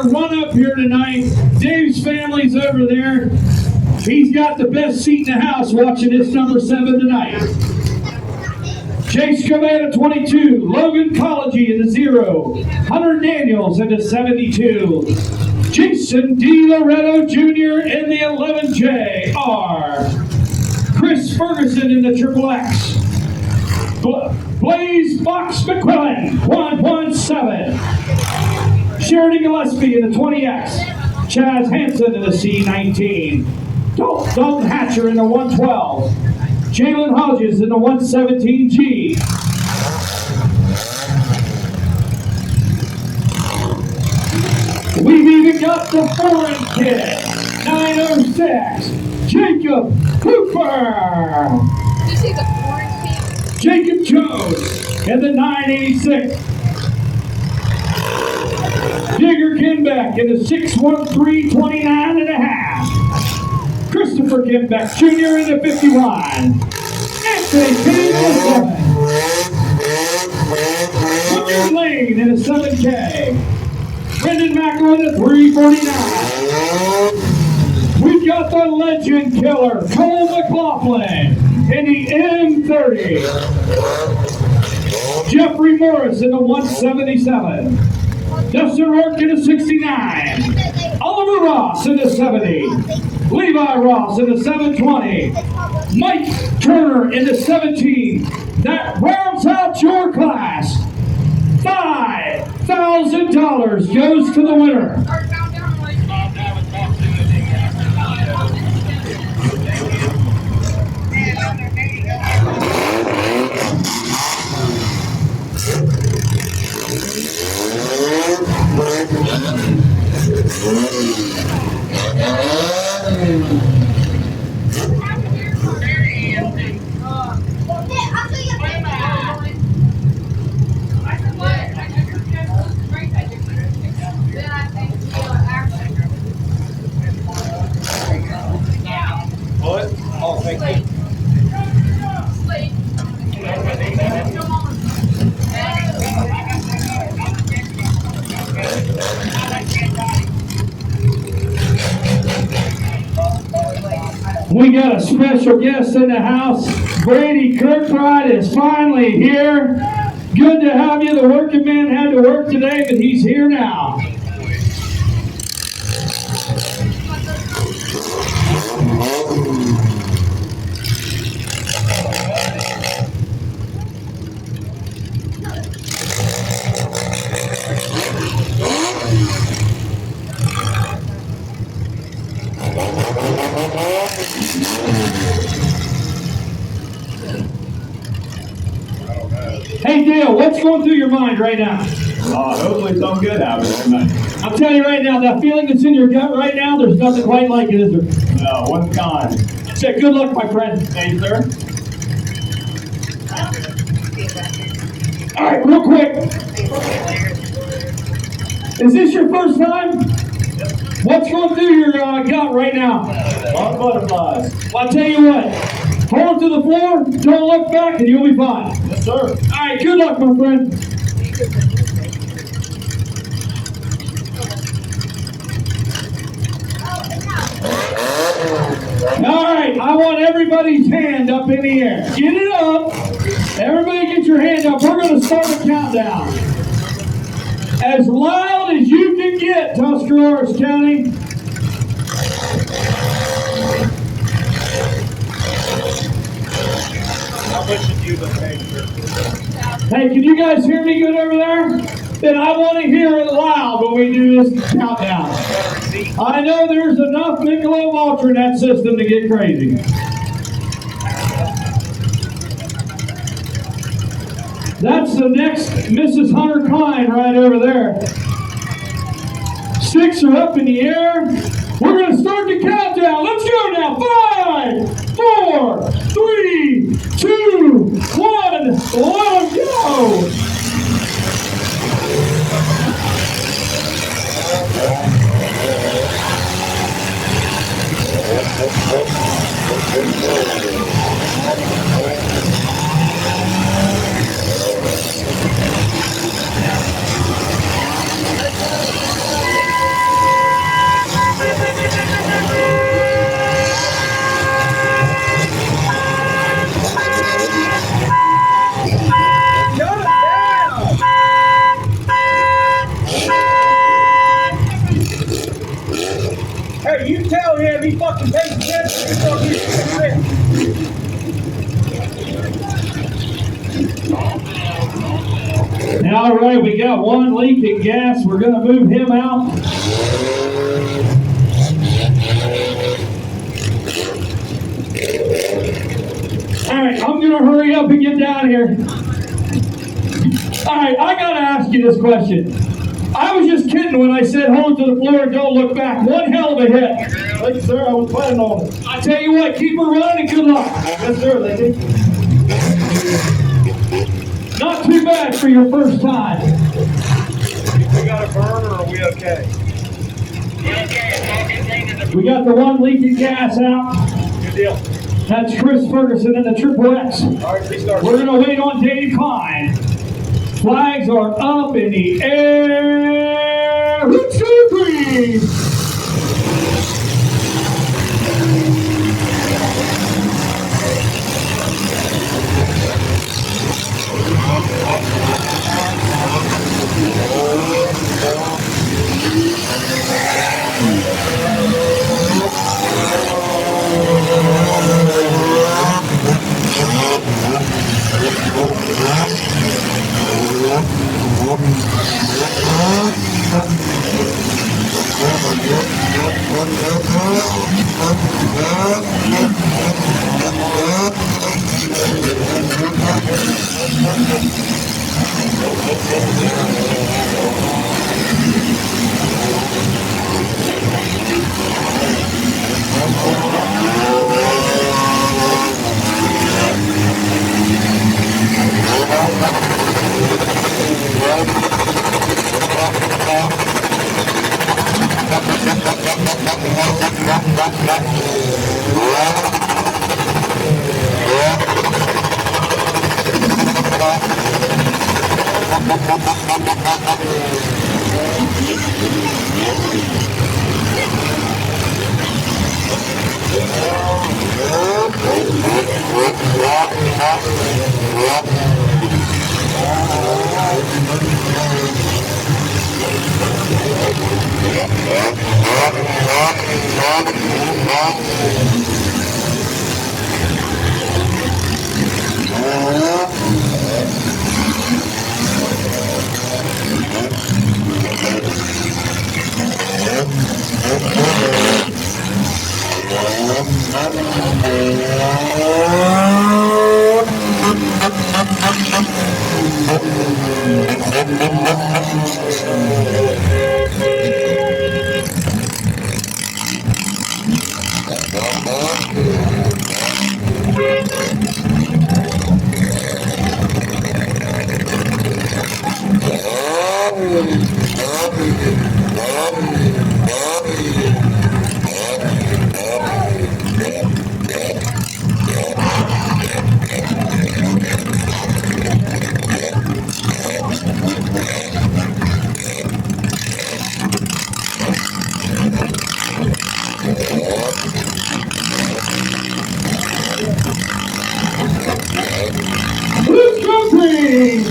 our run-up here tonight. Dave's family's over there. He's got the best seat in the house watching this number 7 tonight. Chase Cavetta, 22. Logan Collegy in the 0. Hunter Daniels in the 72. Jason D. Loretto Jr. in the 11JR. Chris Ferguson in the XXX. Blaze Fox McQuillan, 117. Sheridan Gillespie in the 20X. Chaz Hansen in the C19. Dalton Hatcher in the 112. Jalen Hodges in the 117G. We've even got the foreign kid, 906, Jacob Cooper. Did you see the foreign kid? Jacob Jones in the 986. Digger Kinbeck in the 613, 29 and a half. Christopher Kinbeck Jr. in the 51. Anthony King in the 7. Junior Lane in the 7K. Brendan Mackel in the 349. We've got the legend killer, Cole McLaughlin in the M30. Jeffrey Morris in the 177. Dustin Rourke in the 69. Oliver Ross in the 70. Levi Ross in the 720. Mike Turner in the 17. That rounds out your class. $5,000 goes to the winner. We got a special guest in the house. Brady Kirkbride is finally here. Good to have you. The working man had to work today, but he's here now. Hey Dale, what's going through your mind right now? Hopefully something good happens tonight. I'm telling you right now, that feeling that's in your gut right now, there's nothing quite like it, is there? No, one kind. Say, good luck, my friend. Thank you, sir. All right, real quick. Is this your first time? What's going through your gut right now? Long butterflies. Well, I'll tell you what. Hold to the floor, don't look back, and you'll be fine. Yes, sir. All right, good luck, my friend. All right, I want everybody's hand up in the air. Get it up. Everybody get your hand up. We're going to start a countdown. As loud as you can get, Tuscarawas County. Hey, can you guys hear me good over there? Then I want to hear it loud when we do this countdown. I know there's enough Michelob Ultra in that system to get crazy. That's the next Mrs. Hunter Klein right over there. 6 are up in the air. We're going to start the countdown. Let's go now. 5, 4, 3, 2, 1. Let them go. Hey, you tell him he fucking pays attention. He's gonna get you a All right, we got one leaking gas. We're going to move him out. All right, I'm going to hurry up and get down here. All right, I got to ask you this question. I was just kidding when I said hold to the floor and don't look back. One hell of a hit. Thank you, sir. I was planning on it. I tell you what, keep her running and good luck. Yes, sir. Thank you. Not too bad for your first time. We got a burn or are we okay? We got the one leaking gas out. Good deal. That's Chris Ferguson in the Triple X. All right, restart. We're going to wait on Dave Klein. Flags are up in the air. Let's go green. Let's go green.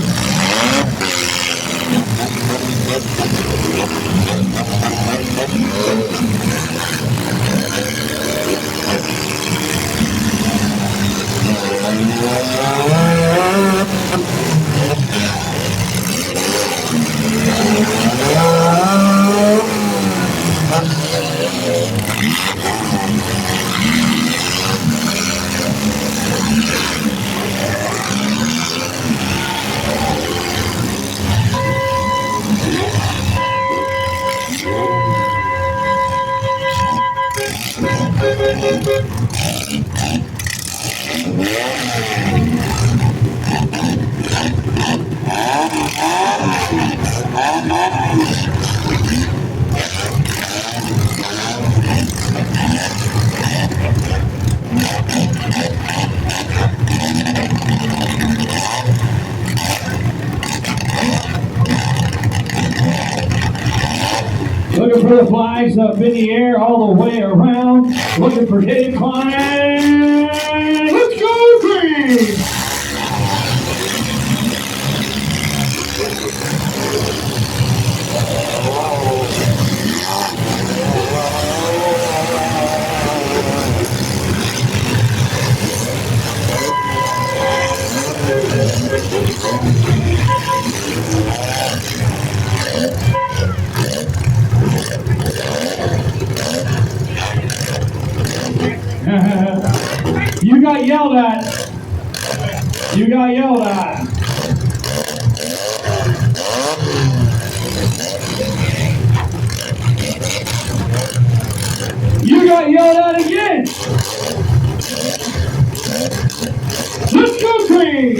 Looking for the flags up in the air all the way around. Looking for Dave Klein. Let's go green. yelled at. You got yelled at. You got yelled at again. Let's go, Green.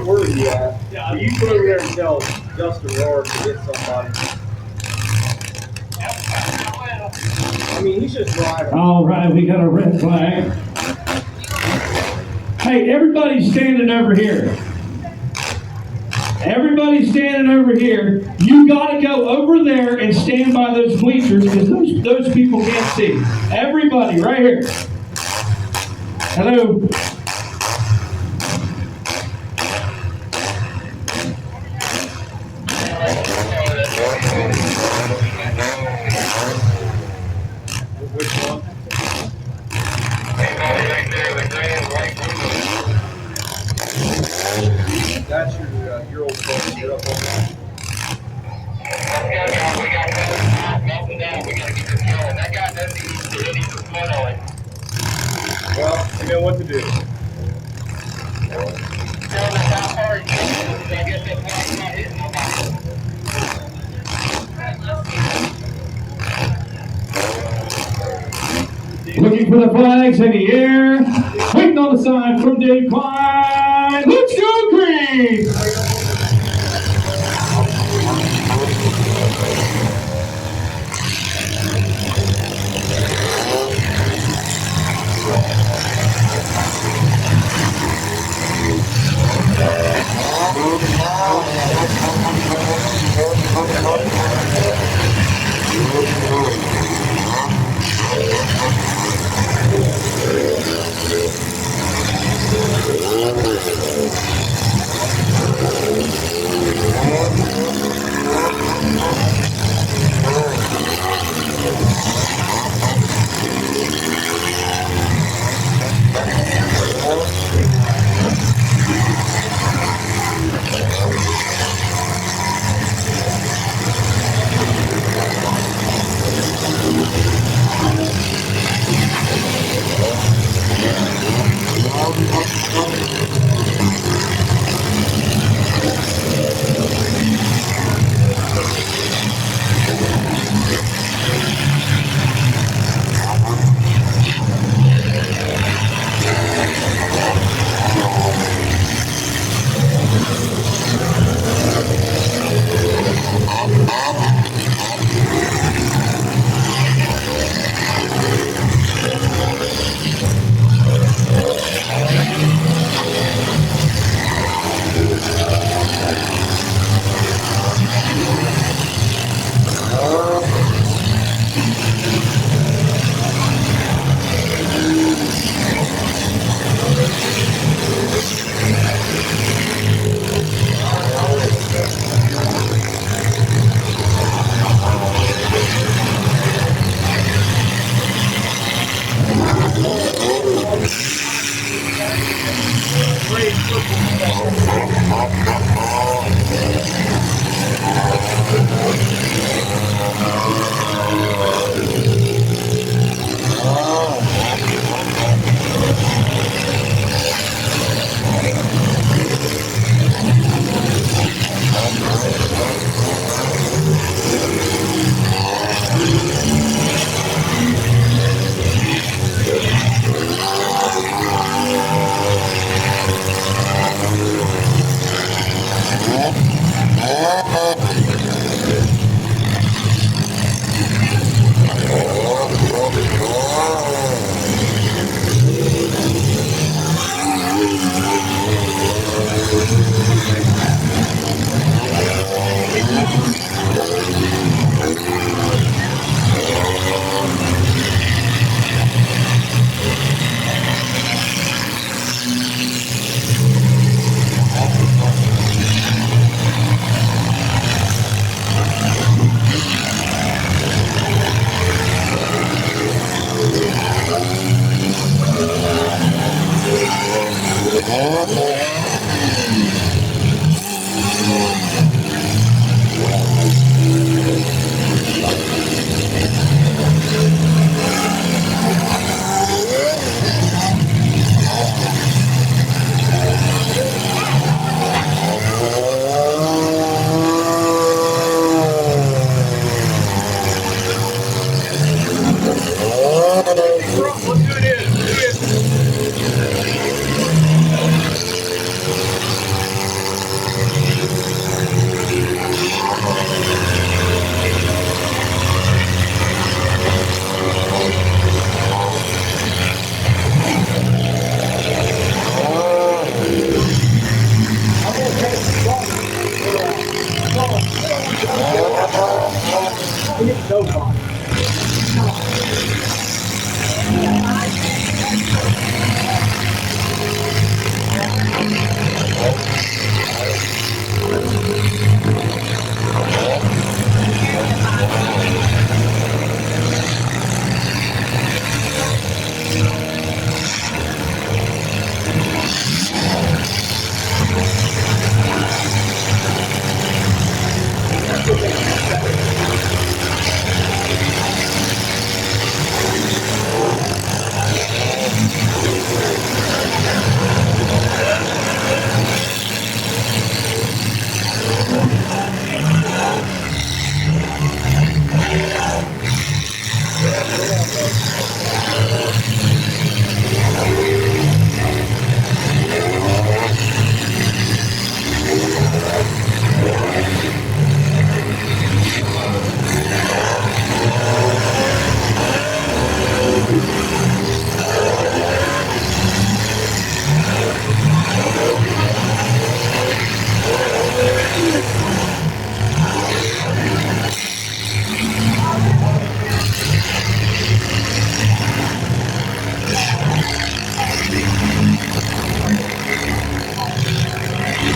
Where are you at? Yeah, you go over there and tell Justin Rohr to get somebody. I mean, he's just driving. All right, we got a red flag. Hey, everybody's standing over here. Everybody's standing over here. You got to go over there and stand by those bleachers because those people can't see. Everybody, right here. Hello. That's your old phone. Get up on that. We got nothing down. We gotta get this going. That guy doesn't need to flood on it. Well, you know what to do. Tell us how far he's going. I guess that's why he's not hitting nobody. Looking for the flags in the air. Waiting on the sign from Dave Klein. Let's go green!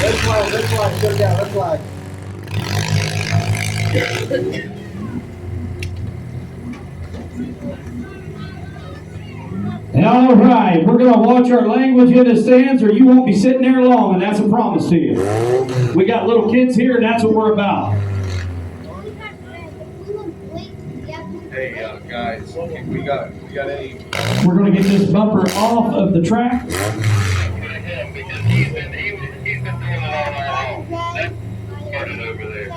Red flag, put it down, red flag. All right, we're going to watch our language in the stands, or you won't be sitting there long, and that's a promise to you. We got little kids here, and that's what we're about. Hey, guys, we got any? We're going to get this bumper off of the track. Because he's been doing it all night long. That started over there.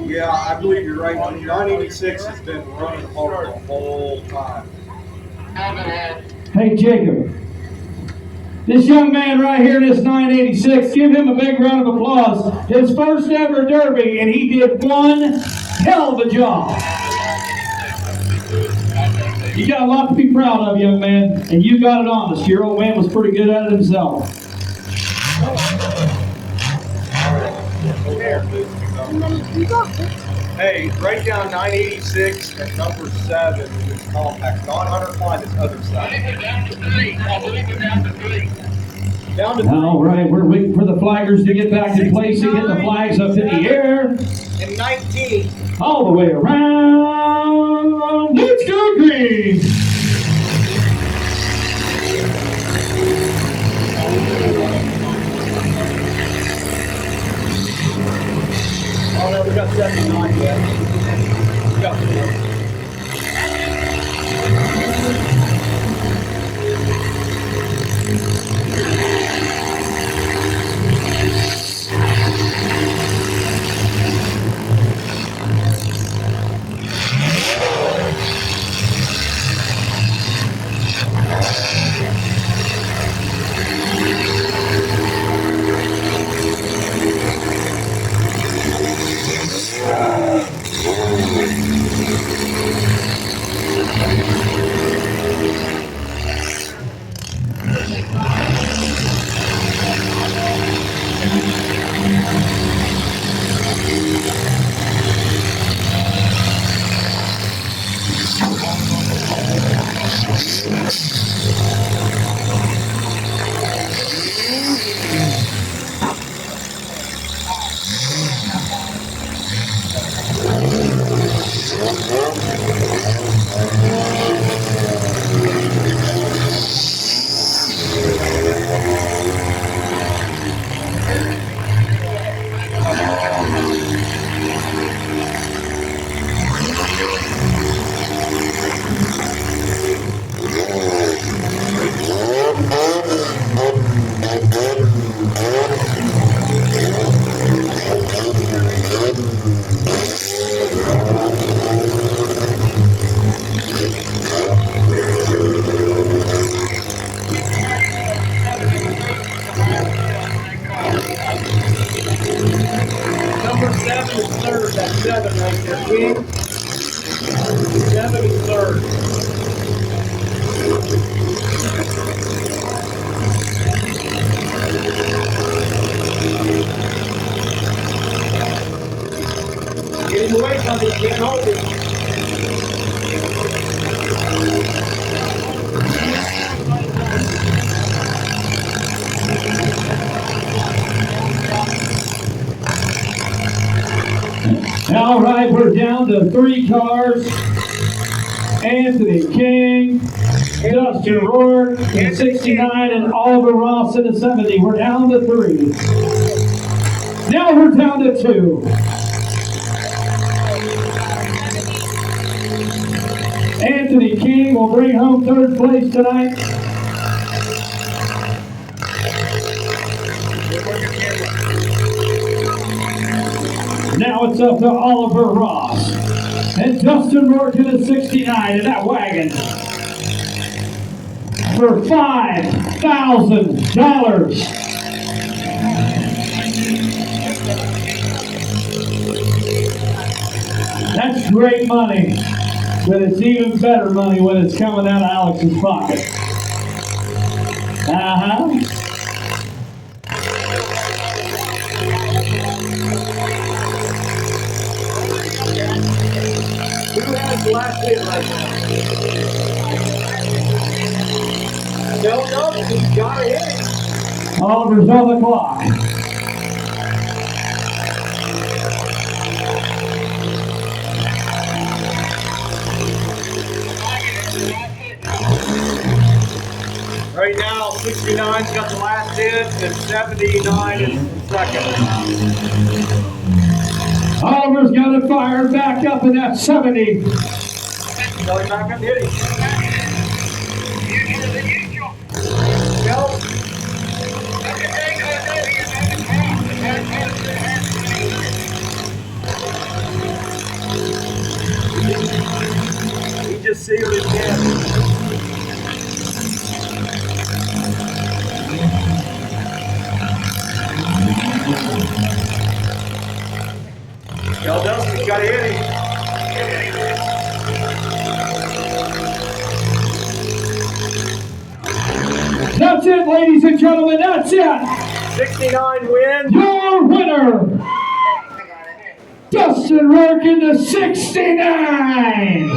Yeah, I believe you're right. 986 has been running hard the whole time. Hey, Jacob. This young man right here, this 986, give him a big round of applause. His first ever derby, and he did one hell of a job. You got a lot to be proud of, young man, and you got it honest. Your old man was pretty good at it himself. Hey, write down 986 and number 7 in this compact. Non-hunter fly this other I side. think we're down to 3. I believe we're down to 3. Down to All right, we're waiting for the flaggers to get back in place and get the flags up in the air. and 19. All the way around. Let's go green. Oh no, we got 79 yet. We got 4. Number 7 is third. That's 7 right there, King. 7 is third. Get him away from me. Can't hold him. All right, we're down to 3 cars. Anthony King, Dustin Rourke in 69, and Oliver Ross in the 70. We're down to 3. Now we're down to 2. Anthony King will bring home 3rd place tonight. Now it's up to Oliver Ross. And Justin Rourke to the 69 in that wagon. For $5,000. That's great money, but it's even better money when it's coming out of Alex's pocket. Uh-huh. Who has the last hit right now? Don't know. He's got a hit. Oliver's on the clock. Right now, 69's got the last hit, and 79 is second. Oliver's got it fired back up in that 70. Going back up hitting. Nope. He just sealed it again. Well, Dustin's got a hitting. That's it, ladies and gentlemen, that's it. 69 wins. Your winner, Dustin Rourke in the 69.